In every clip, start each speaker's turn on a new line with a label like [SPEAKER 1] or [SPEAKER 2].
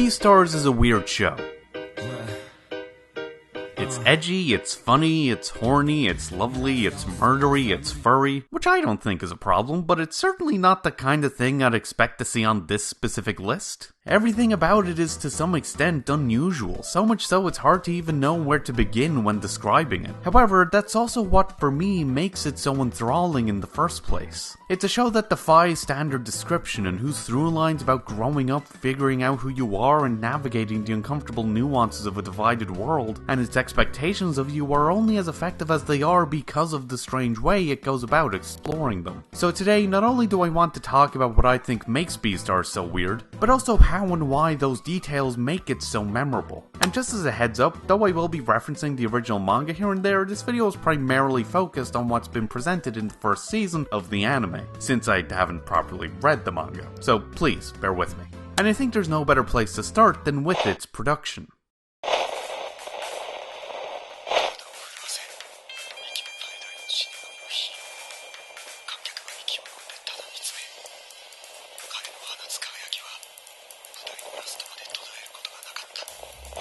[SPEAKER 1] Beastars is a weird show. It's edgy, it's funny, it's horny, it's lovely, it's murdery, it's furry, which I don't think is a problem, but it's certainly not the kind of thing I'd expect to see on this specific list. Everything about it is to some extent unusual, so much so it's hard to even know where to begin when describing it. However, that's also what, for me, makes it so enthralling in the first place. It's a show that defies standard description and whose through lines about growing up, figuring out who you are, and navigating the uncomfortable nuances of a divided world, and its expectations of you are only as effective as they are because of the strange way it goes about exploring them. So today, not only do I want to talk about what I think makes Beastars so weird, but also how and why those details make it so memorable. And just as a heads up, though I will be referencing the original manga here and there, this video is primarily focused on what's been presented in the first season of the anime, since I haven't properly read the manga, so please bear with me. And I think there's no better place to start than with its production.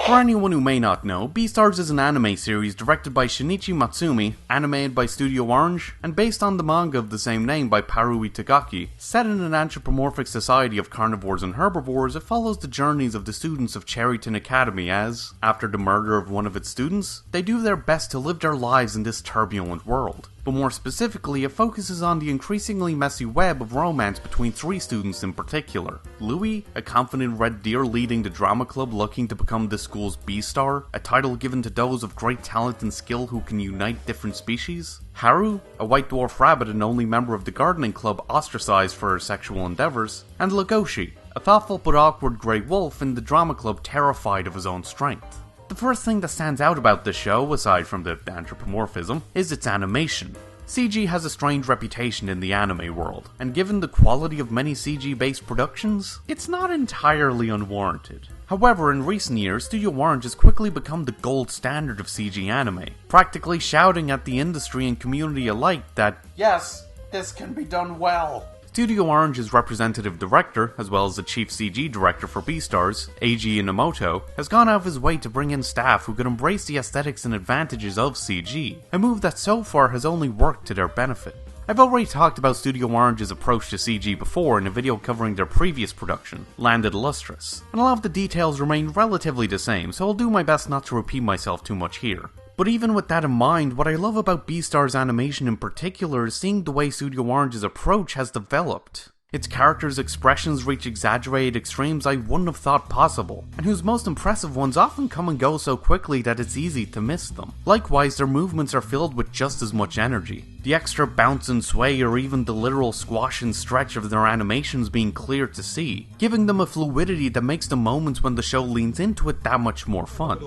[SPEAKER 1] For anyone who may not know, Beastars is an anime series directed by Shinichi Matsumi, animated by Studio Orange, and based on the manga of the same name by Paru Itagaki. Set in an anthropomorphic society of carnivores and herbivores, it follows the journeys of the students of Cherryton Academy as, after the murder of one of its students, they do their best to live their lives in this turbulent world. But more specifically, it focuses on the increasingly messy web of romance between three students in particular. Louis, a confident red deer leading the drama club looking to become the school's Beastar, a title given to those of great talent and skill who can unite different species. Haru, a white dwarf rabbit and only member of the gardening club ostracized for her sexual endeavors. And Legoshi, a thoughtful but awkward grey wolf in the drama club terrified of his own strength. The first thing that stands out about this show, aside from the anthropomorphism, is its animation. CG has a strange reputation in the anime world, and given the quality of many CG-based productions, it's not entirely unwarranted. However, in recent years, Studio Orange has quickly become the gold standard of CG anime, practically shouting at the industry and community alike that, yes, this can be done well. Studio Orange's representative director, as well as the chief CG director for Beastars, Eiji Inamoto, has gone out of his way to bring in staff who could embrace the aesthetics and advantages of CG, a move that so far has only worked to their benefit. I've already talked about Studio Orange's approach to CG before in a video covering their previous production, Landed Lustrous, and a lot of the details remain relatively the same, so I'll do my best not to repeat myself too much here. But even with that in mind, what I love about Beastars animation in particular is seeing the way Studio Orange's approach has developed. Its characters' expressions reach exaggerated extremes I wouldn't have thought possible, and whose most impressive ones often come and go so quickly that it's easy to miss them. Likewise, their movements are filled with just as much energy. The extra bounce and sway or even the literal squash and stretch of their animations being clear to see, giving them a fluidity that makes the moments when the show leans into it that much more fun.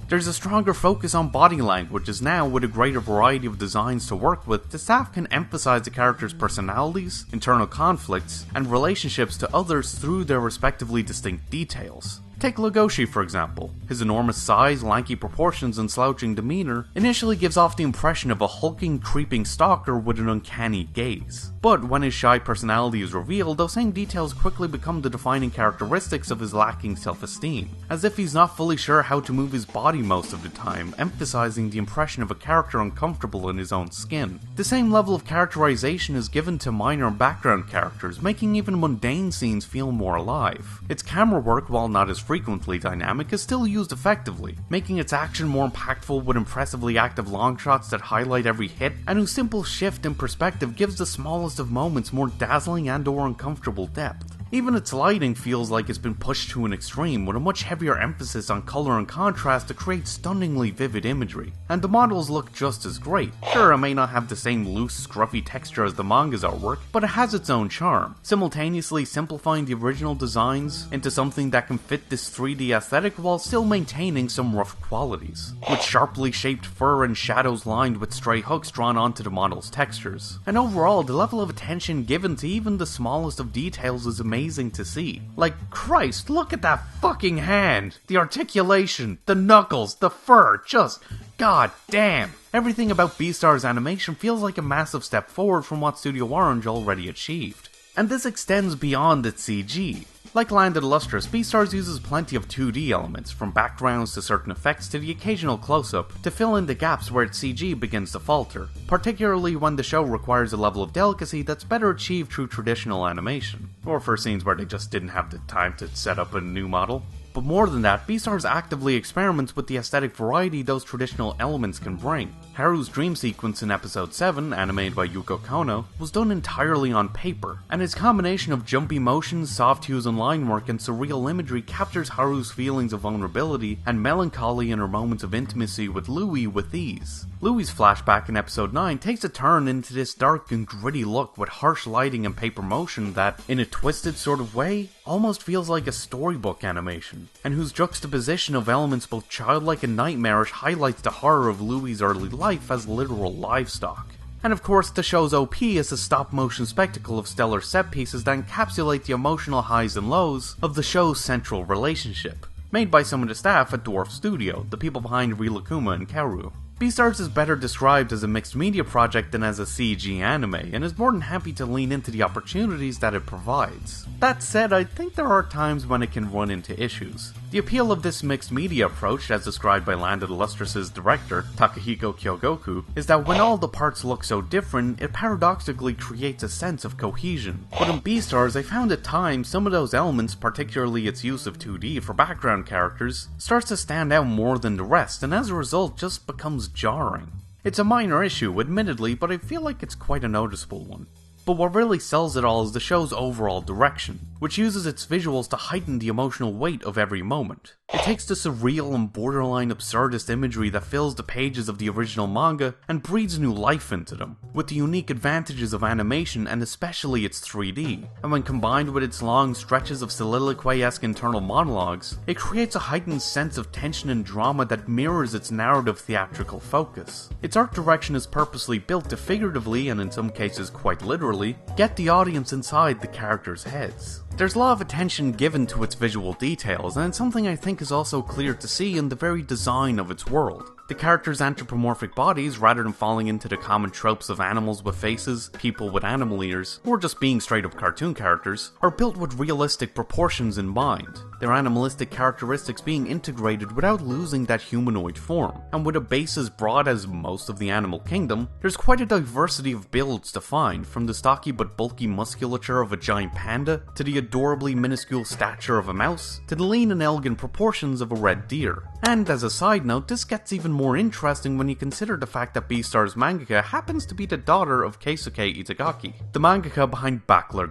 [SPEAKER 1] There's a stronger focus on body language as now, with a greater variety of designs to work with, the staff can emphasize the characters' personalities, internal conflicts, and relationships to others through their respectively distinct details. Take Legoshi for example. His enormous size, lanky proportions, and slouching demeanor initially gives off the impression of a hulking, creeping stalker with an uncanny gaze. But when his shy personality is revealed, those same details quickly become the defining characteristics of his lacking self-esteem, as if he's not fully sure how to move his body most of the time, emphasizing the impression of a character uncomfortable in his own skin. The same level of characterization is given to minor background characters, making even mundane scenes feel more alive. Its camera work, while not as frequently dynamic, is still used effectively, making its action more impactful with impressively active long shots that highlight every hit, and whose simple shift in perspective gives the smallest of moments more dazzling and or uncomfortable depth. Even its lighting feels like it's been pushed to an extreme, with a much heavier emphasis on color and contrast to create stunningly vivid imagery. And the models look just as great. Sure, it may not have the same loose, scruffy texture as the manga's artwork, but it has its own charm, simultaneously simplifying the original designs into something that can fit this 3D aesthetic while still maintaining some rough qualities, with sharply shaped fur and shadows lined with stray hooks drawn onto the model's textures. And overall, the level of attention given to even the smallest of details is amazing to see. Like, Christ, look at that fucking hand! The articulation, the knuckles, the fur, just god damn! Everything about Beastars animation feels like a massive step forward from what Studio Orange already achieved. And this extends beyond its CG. Like Landed Lustrous, Beastars uses plenty of 2D elements, from backgrounds to certain effects to the occasional close-up, to fill in the gaps where its CG begins to falter, particularly when the show requires a level of delicacy that's better achieved through traditional animation, or for scenes where they just didn't have the time to set up a new model. But more than that, Beastars actively experiments with the aesthetic variety those traditional elements can bring. Haru's dream sequence in episode 7, animated by Yuko Kono, was done entirely on paper, and its combination of jumpy motions, soft hues and line work, and surreal imagery captures Haru's feelings of vulnerability and melancholy in her moments of intimacy with Louis with ease. Louis' flashback in episode 9 takes a turn into this dark and gritty look with harsh lighting and paper motion that, in a twisted sort of way, almost feels like a storybook animation, and whose juxtaposition of elements both childlike and nightmarish highlights the horror of Louis' early life as literal livestock. And of course, the show's OP is a stop-motion spectacle of stellar set pieces that encapsulate the emotional highs and lows of the show's central relationship, made by some of the staff at Dwarf Studio, the people behind Rilakuma and Kaoru. Beastars is better described as a mixed media project than as a CG anime, and is more than happy to lean into the opportunities that it provides. That said, I think there are times when it can run into issues. The appeal of this mixed media approach, as described by Landed Lustrous' director, Takahiko Kyogoku, is that when all the parts look so different, it paradoxically creates a sense of cohesion. But in Beastars, I found at times some of those elements, particularly its use of 2D for background characters, starts to stand out more than the rest, and as a result just becomes jarring. It's a minor issue, admittedly, but I feel like it's quite a noticeable one. But what really sells it all is the show's overall direction, which uses its visuals to heighten the emotional weight of every moment. It takes the surreal and borderline absurdist imagery that fills the pages of the original manga and breathes new life into them, with the unique advantages of animation and especially its 3D, and when combined with its long stretches of soliloquy-esque internal monologues, it creates a heightened sense of tension and drama that mirrors its narrative theatrical focus. Its art direction is purposely built to figuratively, and in some cases quite literally, get the audience inside the characters' heads. There's a lot of attention given to its visual details, and it's something I think is also clear to see in the very design of its world. The characters' anthropomorphic bodies, rather than falling into the common tropes of animals with faces, people with animal ears, or just being straight up cartoon characters, are built with realistic proportions in mind, their animalistic characteristics being integrated without losing that humanoid form. And with a base as broad as most of the animal kingdom, there's quite a diversity of builds to find, from the stocky but bulky musculature of a giant panda, to the adorably minuscule stature of a mouse, to the lean and elegant proportions of a red deer. And as a side note, this gets even more interesting when you consider the fact that Beastars mangaka happens to be the daughter of Keisuke Itagaki, the mangaka behind Grappler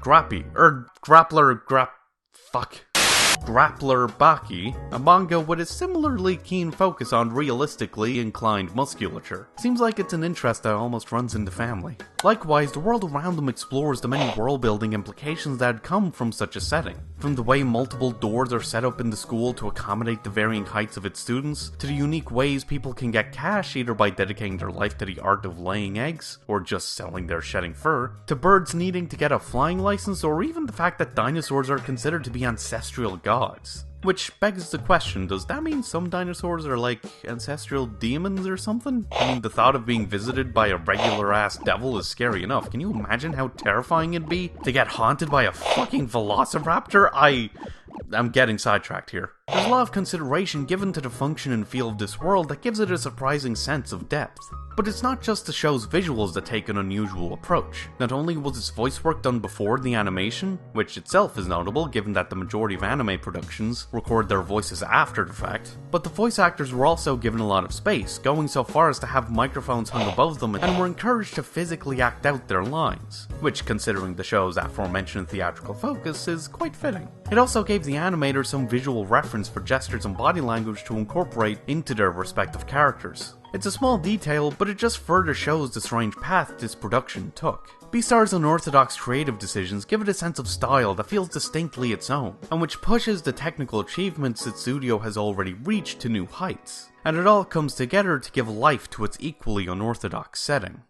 [SPEAKER 1] Baki, a manga with a similarly keen focus on realistically inclined musculature. Seems like it's an interest that almost runs in the family. Likewise, the world around them explores the many world-building implications that had come from such a setting. From the way multiple doors are set up in the school to accommodate the varying heights of its students, to the unique ways people can get cash either by dedicating their life to the art of laying eggs, or just selling their shedding fur, to birds needing to get a flying license, or even the fact that dinosaurs are considered to be ancestral gods. Which begs the question, does that mean some dinosaurs are like ancestral demons or something? I mean, the thought of being visited by a regular-ass devil is scary enough. Can you imagine how terrifying it'd be to get haunted by a fucking velociraptor? I'm getting sidetracked here. There's a lot of consideration given to the function and feel of this world that gives it a surprising sense of depth. But it's not just the show's visuals that take an unusual approach. Not only was its voice work done before the animation, which itself is notable given that the majority of anime productions record their voices after the fact, but the voice actors were also given a lot of space, going so far as to have microphones hung above them and were encouraged to physically act out their lines, which, considering the show's aforementioned theatrical focus, is quite fitting. It also gave the animators some visual reference for gestures and body language to incorporate into their respective characters. It's a small detail, but it just further shows the strange path this production took. Beastars' unorthodox creative decisions give it a sense of style that feels distinctly its own, and which pushes the technical achievements its studio has already reached to new heights. And it all comes together to give life to its equally unorthodox setting.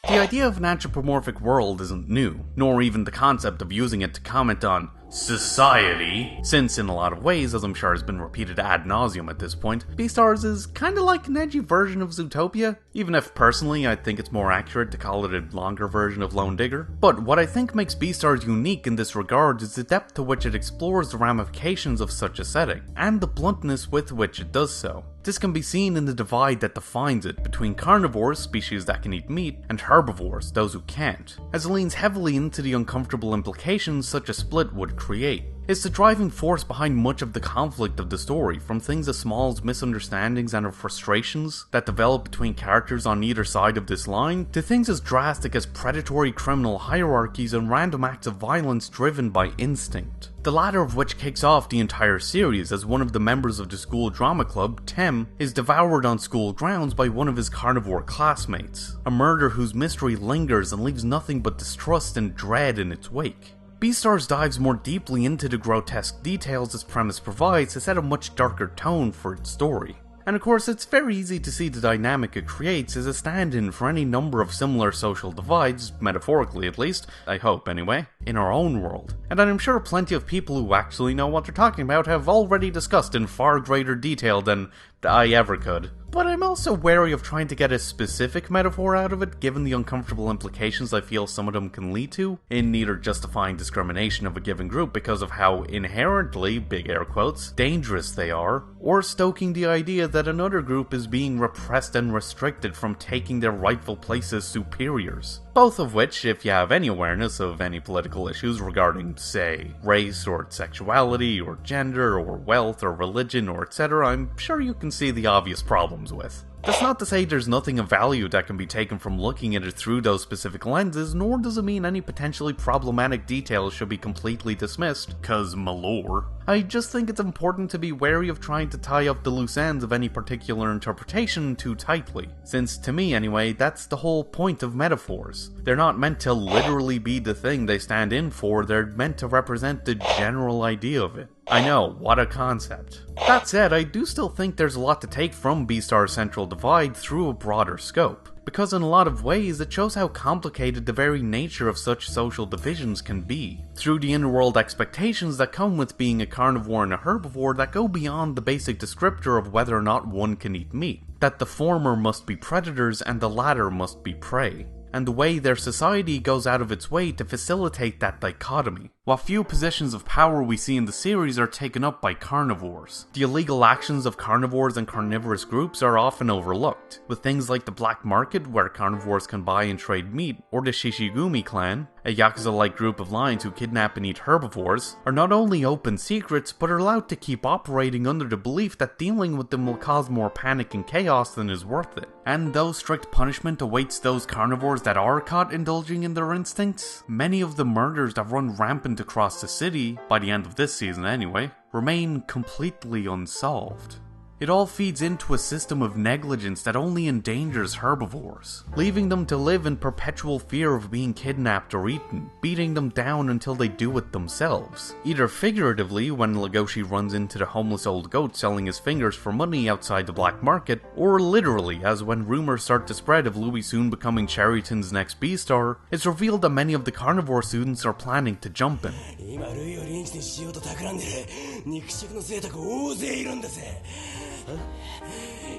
[SPEAKER 1] The idea of an anthropomorphic world isn't new, nor even the concept of using it to comment on society, since in a lot of ways, as I'm sure has been repeated ad nauseum at this point, Beastars is kinda like an edgy version of Zootopia, even if personally I think it's more accurate to call it a longer version of Lone Digger. But what I think makes Beastars unique in this regard is the depth to which it explores the ramifications of such a setting, and the bluntness with which it does so. This can be seen in the divide that defines it between carnivores, species that can eat meat, and herbivores, those who can't, as it leans heavily into the uncomfortable implications such a split would create. It's the driving force behind much of the conflict of the story, from things as small as misunderstandings and frustrations that develop between characters on either side of this line, to things as drastic as predatory criminal hierarchies and random acts of violence driven by instinct. The latter of which kicks off the entire series as one of the members of the school drama club, Tem, is devoured on school grounds by one of his carnivore classmates, a murder whose mystery lingers and leaves nothing but distrust and dread in its wake. Beastars dives more deeply into the grotesque details this premise provides to set a much darker tone for its story. And of course, it's very easy to see the dynamic it creates as a stand-in for any number of similar social divides, metaphorically at least, I hope anyway, in our own world. And I'm sure plenty of people who actually know what they're talking about have already discussed in far greater detail than I ever could. But I'm also wary of trying to get a specific metaphor out of it, given the uncomfortable implications I feel some of them can lead to, in either justifying discrimination of a given group because of how inherently, big air quotes, dangerous they are, or stoking the idea that another group is being repressed and restricted from taking their rightful place as superiors. Both of which, if you have any awareness of any political issues regarding, say, race or sexuality or gender or wealth or religion or etc., I'm sure you can see the obvious problems with. That's not to say there's nothing of value that can be taken from looking at it through those specific lenses, nor does it mean any potentially problematic details should be completely dismissed, cause malore. I just think it's important to be wary of trying to tie up the loose ends of any particular interpretation too tightly, since to me anyway, that's the whole point of metaphors. They're not meant to literally be the thing they stand in for, they're meant to represent the general idea of it. I know, what a concept. That said, I do still think there's a lot to take from Beastars' central divide through a broader scope, because in a lot of ways it shows how complicated the very nature of such social divisions can be, through the inner-world expectations that come with being a carnivore and a herbivore that go beyond the basic descriptor of whether or not one can eat meat, that the former must be predators and the latter must be prey, and the way their society goes out of its way to facilitate that dichotomy. While few positions of power we see in the series are taken up by carnivores, the illegal actions of carnivores and carnivorous groups are often overlooked, with things like the black market where carnivores can buy and trade meat, or the Shishigumi clan, a Yakuza-like group of lions who kidnap and eat herbivores, are not only open secrets but are allowed to keep operating under the belief that dealing with them will cause more panic and chaos than is worth it. And though strict punishment awaits those carnivores that are caught indulging in their instincts, many of the murders that run rampant across the city, by the end of this season anyway, remain completely unsolved. It all feeds into a system of negligence that only endangers herbivores, leaving them to live in perpetual fear of being kidnapped or eaten, beating them down until they do it themselves. Either figuratively when Legoshi runs into the homeless old goat selling his fingers for money outside the black market, or literally as when rumors start to spread of Louis soon becoming Cherryton's next Beastar, it's revealed that many of the carnivore students are planning to jump him.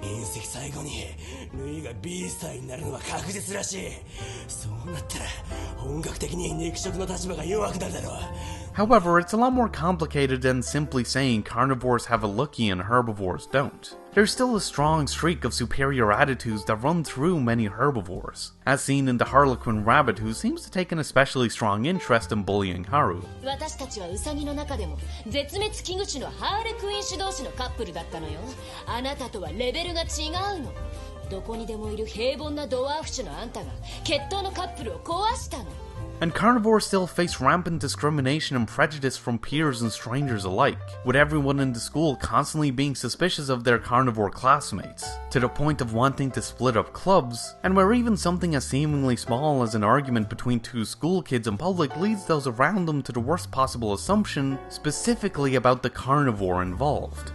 [SPEAKER 1] 隕石最後にルイがビースターになるのは確実らしい。そうなったら本格的に肉食の立場が弱くなるだろう。 However, it's a lot more complicated than simply saying carnivores have a lookie and herbivores don't. There's still a strong streak of superior attitudes that run through many herbivores, as seen in the Harlequin rabbit who seems to take an especially strong interest in bullying Haru. 私たちはウサギの中でも絶滅危惧種のハーレクイン種同士のカップルだったのよ。あなたとはレベルが違うの。どこにでもいる平凡なドワーフ種のあんたが血統のカップルを壊したの。 And carnivores still face rampant discrimination and prejudice from peers and strangers alike, with everyone in the school constantly being suspicious of their carnivore classmates, to the point of wanting to split up clubs, and where even something as seemingly small as an argument between two school kids in public leads those around them to the worst possible assumption, specifically about the carnivore involved.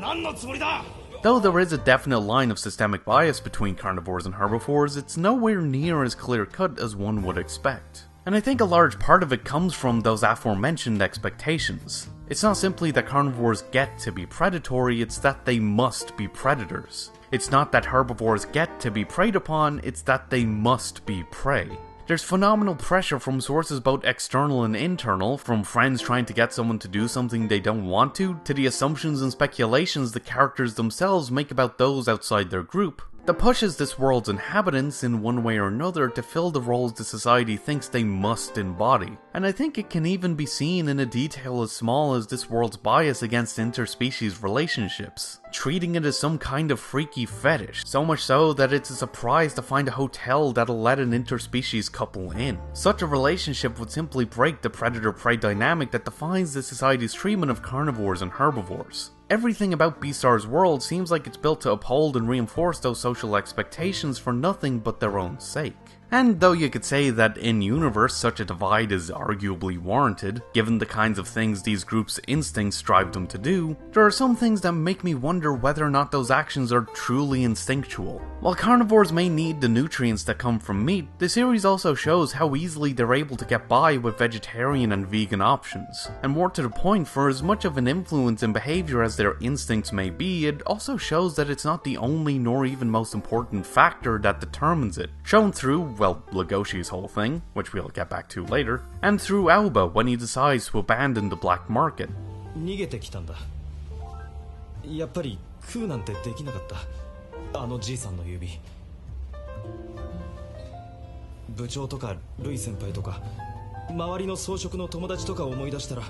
[SPEAKER 1] 何のつもりだ。Though there is a definite line of systemic bias between carnivores and herbivores, it's nowhere near as clear-cut as one would expect. And I think a large part of it comes from those aforementioned expectations. It's not simply that carnivores get to be predatory, it's that they must be predators. It's not that herbivores get to be preyed upon, it's that they must be prey. There's phenomenal pressure from sources both external and internal, from friends trying to get someone to do something they don't want to the assumptions and speculations the characters themselves make about those outside their group, that pushes this world's inhabitants in one way or another to fill the roles the society thinks they must embody. And I think it can even be seen in a detail as small as this world's bias against interspecies relationships, treating it as some kind of freaky fetish, so much so that it's a surprise to find a hotel that'll let an interspecies couple in. Such a relationship would simply break the predator-prey dynamic that defines the society's treatment of carnivores and herbivores. Everything about Beastars' world seems like it's built to uphold and reinforce those social expectations for nothing but their own sake. And though you could say that in-universe such a divide is arguably warranted, given the kinds of things these groups' instincts drive them to do, there are some things that make me wonder whether or not those actions are truly instinctual. While carnivores may need the nutrients that come from meat, the series also shows how easily they're able to get by with vegetarian and vegan options. And more to the point, for as much of an influence in behavior as their instincts may be, it also shows that it's not the only nor even most important factor that determines it, shown through, well, Legoshi's whole thing, which we'll get back to later, and through Alba when he decides to abandon the black market.
[SPEAKER 2] 逃げてきたんだ。やっぱり食うなんてできなかった。あのじいさんの指。部長とかルイ先輩とか周りの装飾の友達とか思い出したら、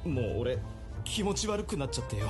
[SPEAKER 2] もう俺気持ち悪くなっちゃってよ。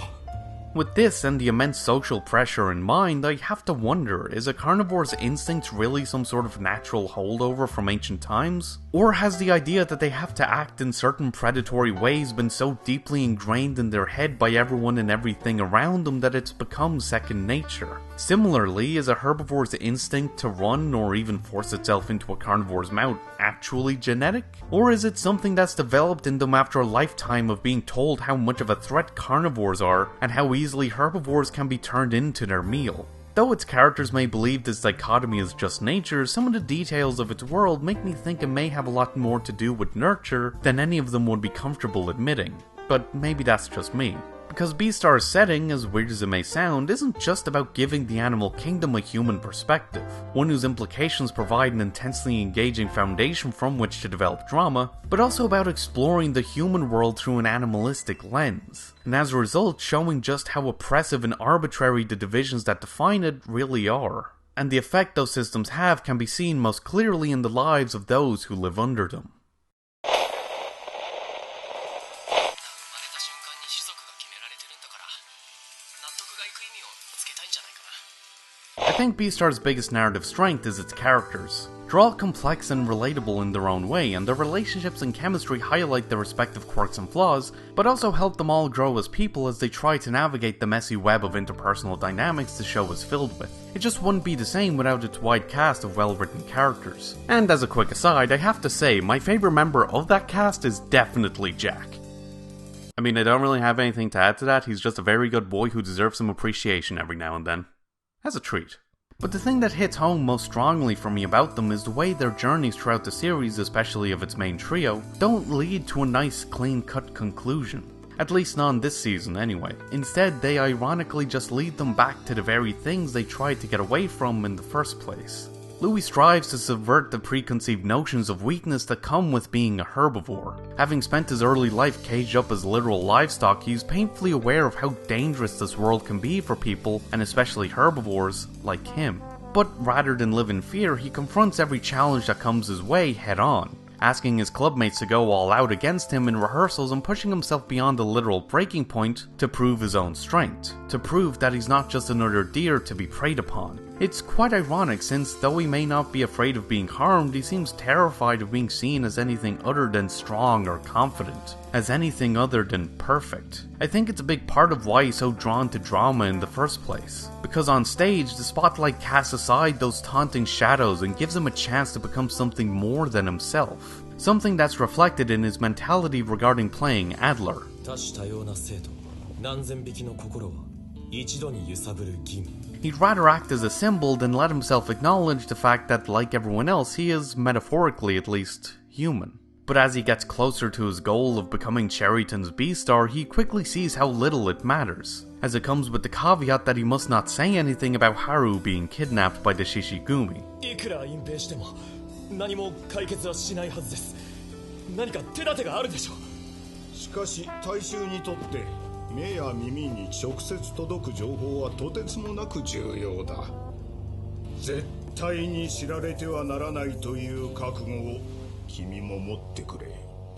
[SPEAKER 1] With this and the immense social pressure in mind, I have to wonder, is a carnivore's instincts really some sort of natural holdover from ancient times? Or has the idea that they have to act in certain predatory ways been so deeply ingrained in their head by everyone and everything around them that it's become second nature? Similarly, is a herbivore's instinct to run or even force itself into a carnivore's mouth actually genetic? Or is it something that's developed in them after a lifetime of being told how much of a threat carnivores are and how easily herbivores can be turned into their meal? Though its characters may believe this dichotomy is just nature, some of the details of its world make me think it may have a lot more to do with nurture than any of them would be comfortable admitting. But maybe that's just me. Because Beastars' setting, as weird as it may sound, isn't just about giving the animal kingdom a human perspective, one whose implications provide an intensely engaging foundation from which to develop drama, but also about exploring the human world through an animalistic lens, and as a result showing just how oppressive and arbitrary the divisions that define it really are. And the effect those systems have can be seen most clearly in the lives of those who live under them. I think Beastars' biggest narrative strength is its characters. They're all complex and relatable in their own way, and their relationships and chemistry highlight their respective quirks and flaws, but also help them all grow as people as they try to navigate the messy web of interpersonal dynamics the show is filled with. It just wouldn't be the same without its wide cast of well-written characters. And as a quick aside, I have to say, my favourite member of that cast is definitely Jack. I mean, I don't really have anything to add to that, he's just a very good boy who deserves some appreciation every now and then. As a treat. But the thing that hits home most strongly for me about them is the way their journeys throughout the series, especially of its main trio, don't lead to a nice clean-cut conclusion. At least not in this season anyway. Instead, they ironically just lead them back to the very things they tried to get away from in the first place. Louis strives to subvert the preconceived notions of weakness that come with being a herbivore. Having spent his early life caged up as literal livestock, he's painfully aware of how dangerous this world can be for people, and especially herbivores, like him. But rather than live in fear, he confronts every challenge that comes his way head on, asking his clubmates to go all out against him in rehearsals and pushing himself beyond the literal breaking point to prove his own strength, to prove that he's not just another deer to be preyed upon. It's quite ironic since though he may not be afraid of being harmed, he seems terrified of being seen as anything other than strong or confident, as anything other than perfect. I think it's a big part of why he's so drawn to drama in the first place, because on stage the spotlight casts aside those taunting shadows and gives him a chance to become something more than himself, something that's reflected in his mentality regarding playing Adler.
[SPEAKER 2] 一度に揺さぶる銀
[SPEAKER 1] He'd rather act as a symbol than let himself acknowledge the fact that, like everyone else, he is, metaphorically at least, human. But as he gets closer to his goal of becoming Cherryton's Beastar, he quickly sees how little it matters, as it comes with the caveat that he must not say anything about Haru being kidnapped by the Shishigumi.
[SPEAKER 2] いくら隠蔽しても何も解決はしないはずです。何か手立てがあるでしょう。
[SPEAKER 3] しかし大衆にとって目や耳に直接届く情報はとてつもなく重要だ。絶対に知られてはならないという覚悟を君も持ってくれ。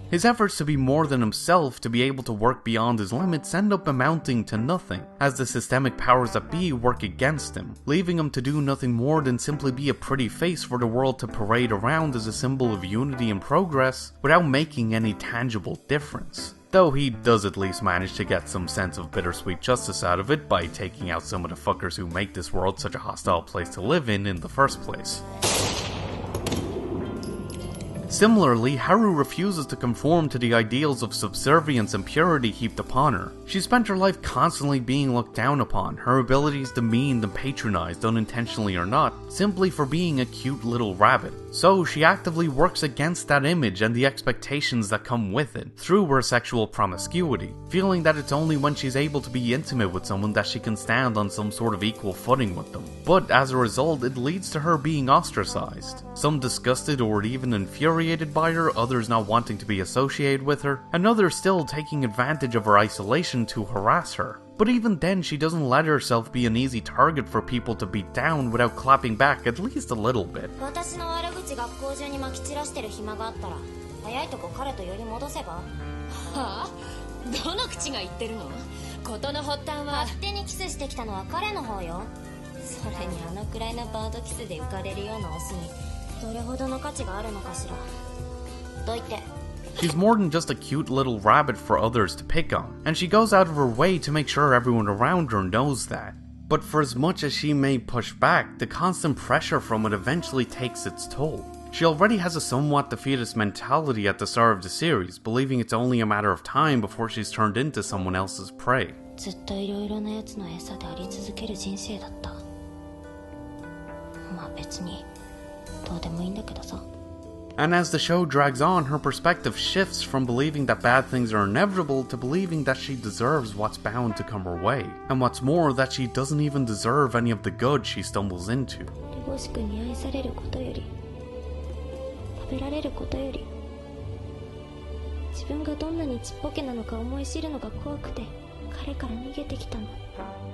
[SPEAKER 1] His efforts to be more than himself, to be able to work beyond his limits, end up amounting to nothing, as the systemic powers that be work against him, leaving him to do nothing more than simply be a pretty face for the world to parade around as a symbol of unity and progress, without making any tangible difference. Though he does at least manage to get some sense of bittersweet justice out of it by taking out some of the fuckers who make this world such a hostile place to live in the first place. Similarly, Haru refuses to conform to the ideals of subservience and purity heaped upon her. She spent her life constantly being looked down upon, her abilities demeaned and patronized, unintentionally or not, simply for being a cute little rabbit. So she actively works against that image and the expectations that come with it, through her sexual promiscuity, feeling that it's only when she's able to be intimate with someone that she can stand on some sort of equal footing with them. But as a result, it leads to her being ostracized, some disgusted or even infuriated by her, others not wanting to be associated with her, and others still taking advantage of her isolation to harass her. But even then, she doesn't let herself be an easy target for people to beat down without clapping back at least a little bit.
[SPEAKER 4] 私の悪口学校中に撒き散らしてる暇があったら早いとこ彼とより戻せばはあどの口が言ってるの事の発端は勝手にキスしてきたのは彼の方よそれにあのくらいのバードキスで浮かれるようなオスにどれほどの価値があるのかしらどう言って
[SPEAKER 1] She's more than just a cute little rabbit for others to pick on, and she goes out of her way to make sure everyone around her knows that. But for as much as she may push back, the constant pressure from it eventually takes its toll. She already has a somewhat defeatist mentality at the start of the series, believing it's only a matter of time before she's turned into someone else's prey.
[SPEAKER 4] ずっといろいろなやつの餌であり続ける人生だった。まあ別にどうでもいいんだけどさ。
[SPEAKER 1] And as the show drags on, her perspective shifts from believing that bad things are inevitable to believing that she deserves what's bound to come her way. And what's more, that she doesn't even deserve any of the good she stumbles into.
[SPEAKER 4] 乏しくに愛されることより食べられることより自分がどんなにちっぽけなのか思い知るのが怖くて彼から逃げてきたの。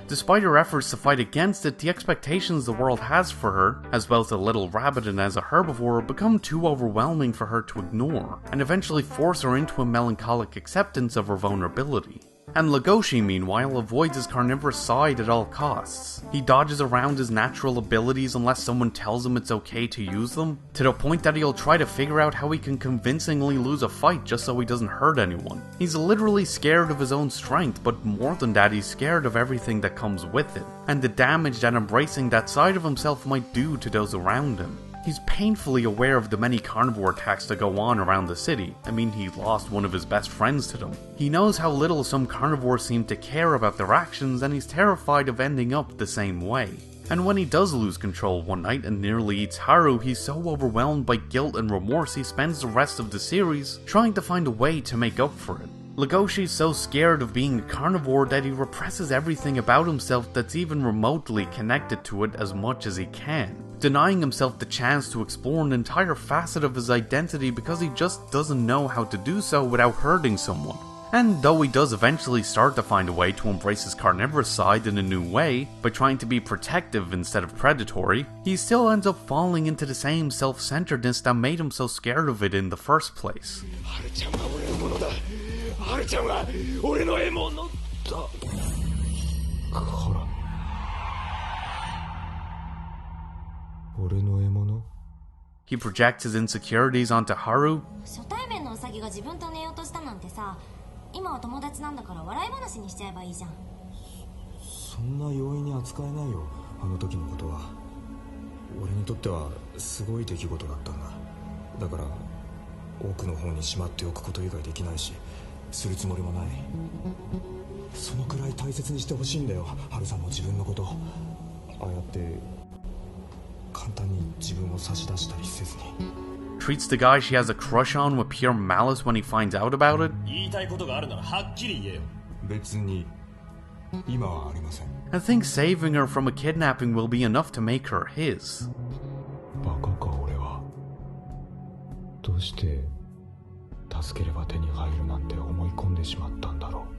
[SPEAKER 1] Despite her efforts to fight against it, the expectations the world has for her, as both a little rabbit and as a herbivore, become too overwhelming for her to ignore, and eventually force her into a melancholic acceptance of her vulnerability. And Legoshi, meanwhile, avoids his carnivorous side at all costs. He dodges around his natural abilities unless someone tells him it's okay to use them, to the point that he'll try to figure out how he can convincingly lose a fight just so he doesn't hurt anyone. He's literally scared of his own strength, but more than that, he's scared of everything that comes with it, and the damage that embracing that side of himself might do to those around him. He's painfully aware of the many carnivore attacks that go on around the city. I mean, he lost one of his best friends to them. He knows how little some carnivores seem to care about their actions, and he's terrified of ending up the same way. And when he does lose control one night and nearly eats Haru, he's so overwhelmed by guilt and remorse he spends the rest of the series trying to find a way to make up for it. Legoshi's so scared of being a carnivore that he represses everything about himself that's even remotely connected to it as much as he can, denying himself the chance to explore an entire facet of his identity because he just doesn't know how to do so without hurting someone. And though he does eventually start to find a way to embrace his carnivorous side in a new way, by trying to be protective instead of predatory, he still ends up falling into the same self-centeredness that made him so scared of it in the first place.
[SPEAKER 2] ハルちゃんは俺の獲物だから俺の獲物
[SPEAKER 1] He projects his insecurities onto Haru.
[SPEAKER 4] 初対面のウサギが自分と寝ようとしたなんてさ今は友達なんだから笑い話にしちゃえばいいじゃん
[SPEAKER 2] そんな容易に扱えないよあの時のことは俺にとってはすごい出来事だったんだだから奥の方にしまっておくこと以外できないしするつもりもないそのくらい大切にしてほしいんだよ、ハルさんも自分のこと。ああやって簡単に自分を差し出したりせずに。
[SPEAKER 1] Treats the guy she has a crush on with pure malice when he finds out about it.
[SPEAKER 2] 言いたいことがあるならはっきり言えよ。別に今はありません。
[SPEAKER 1] I think saving her from a kidnapping will be enough to make her his.
[SPEAKER 2] バカか俺は。どうして助ければ手に入るなんて思い込んでしまったんだろう。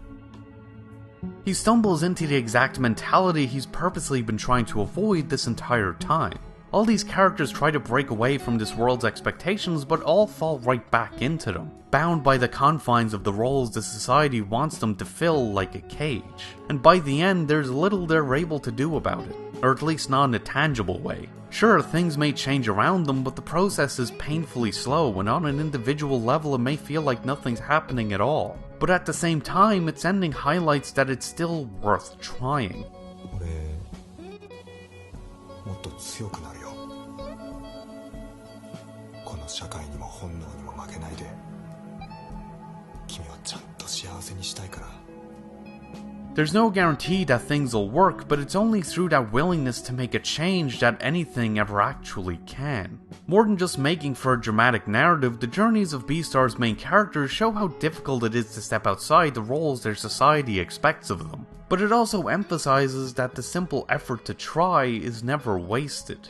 [SPEAKER 1] He stumbles into the exact mentality he's purposely been trying to avoid this entire time. All these characters try to break away from this world's expectations, but all fall right back into them, bound by the confines of the roles the society wants them to fill like a cage. And by the end, there's little they're able to do about it, or at least not in a tangible way. Sure, things may change around them, but the process is painfully slow, and on an individual level it may feel like nothing's happening at all. But at the same time, its ending highlights that it's still worth trying.
[SPEAKER 2] 俺もっと強くなるよ。この社会にも本能にも負けないで。君はちゃんと幸せにしたいから。
[SPEAKER 1] There's no guarantee that things will work, but it's only through that willingness to make a change that anything ever actually can. More than just making for a dramatic narrative, the journeys of Beastars' main characters show how difficult it is to step outside the roles their society expects of them. But it also emphasizes that the simple effort to try is never wasted.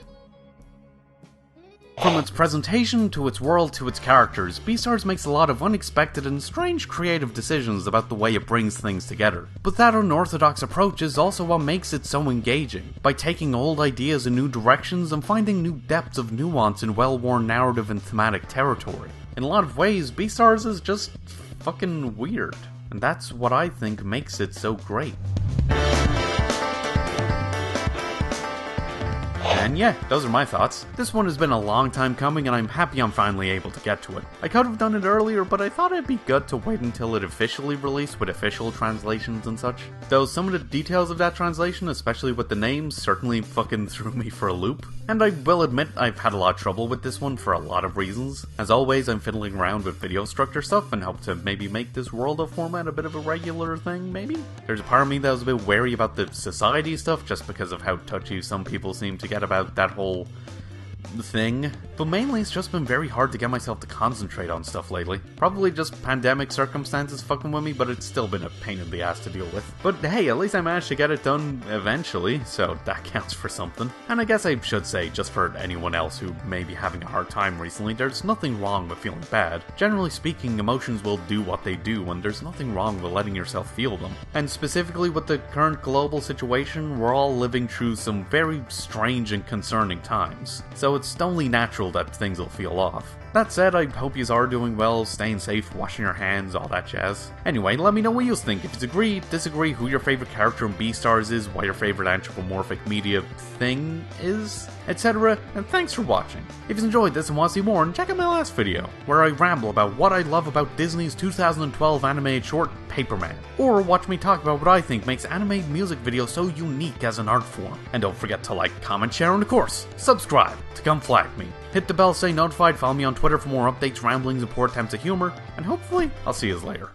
[SPEAKER 1] From its presentation to its world to its characters, Beastars makes a lot of unexpected and strange creative decisions about the way it brings things together. But that unorthodox approach is also what makes it so engaging, by taking old ideas in new directions and finding new depths of nuance in well-worn narrative and thematic territory. In a lot of ways, Beastars is just fucking weird, and that's what I think makes it so great. And yeah, those are my thoughts. This one has been a long time coming and I'm happy I'm finally able to get to it. I could have done it earlier, but I thought it'd be good to wait until it officially released with official translations and such. Though some of the details of that translation, especially with the names, certainly fucking threw me for a loop. And I will admit I've had a lot of trouble with this one for a lot of reasons. As always, I'm fiddling around with video structure stuff and hope to maybe make this world of format a bit of a regular thing, maybe? There's a part of me that was a bit wary about the society stuff just because of how touchy some people seem to get about that whole thing, but mainly it's just been very hard to get myself to concentrate on stuff lately. Probably just pandemic circumstances fucking with me, but it's still been a pain in the ass to deal with. But hey, at least I managed to get it done eventually, so that counts for something. And I guess I should say, just for anyone else who may be having a hard time recently, there's nothing wrong with feeling bad. Generally speaking, emotions will do what they do, and there's nothing wrong with letting yourself feel them. And specifically with the current global situation, we're all living through some very strange and concerning times. So it's only natural that things will feel off. That said, I hope yous are doing well, staying safe, washing your hands, all that jazz. Anyway, let me know what yous think. If you agree, disagree, who your favorite character in Beastars is, what your favorite anthropomorphic media thing is, etc. And thanks for watching. If you enjoyed this and want to see more, check out my last video, where I ramble about what I love about Disney's 2012 animated short, Paperman. Or watch me talk about what I think makes animated music videos so unique as an art form. And don't forget to like, comment, share, and of course, subscribe to come flag me. Hit the bell, stay notified, follow me on Twitter for more updates, ramblings, and poor attempts at humor, and hopefully, I'll see yous later.